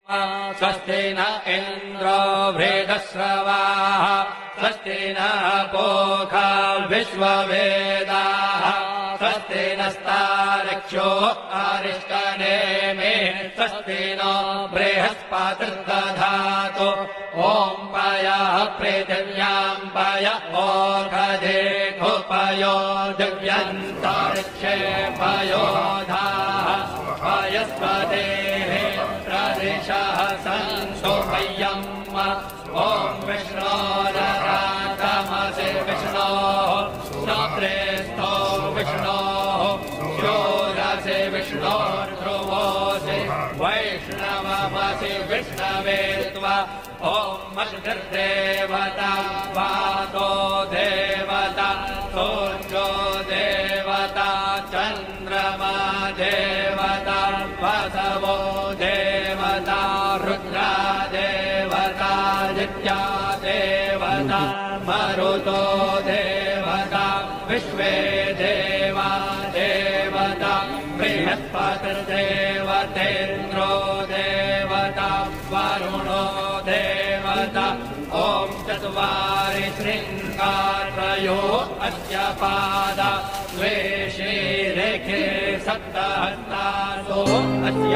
स्वस्ति न इन्द्रो वृद्धश्रवाः स्वस्ति न पूषा विश्ववेदाः स्वस्ति नस्तारक्षो अरिष्टनेमिः स्वस्ति नो बृहस्पतिर्दधातु ॐ पयः पृथिव्यां पय ओषधेषु पयो दिव्यन्तरिक्षे पयोधाः पयस्पतेः प्रदिशः सन्तु पय्यम् ॐ विष्णोररातमसि विष्णोः श्रोत्रेस्थो विष्णोः शूरसि विष्णोर्ध्रुवोऽसि वैष्णवमसि विष्णवे त्वा ॐ अग्निर्देवता वातो देवता सूर्यो देवता चन्द्रमा देवता वसवो देवता रुद्रा देवता नित्या देवता मरुतो देवता विश्वे देवा देवता बृहस्पतिर्देवतेन्द्रो देवता वरुणो देवता ॐ चत्वारि शृङ्गारयो अस्य पादा द्वे शीरेखे सप्तहस्तासो अस्य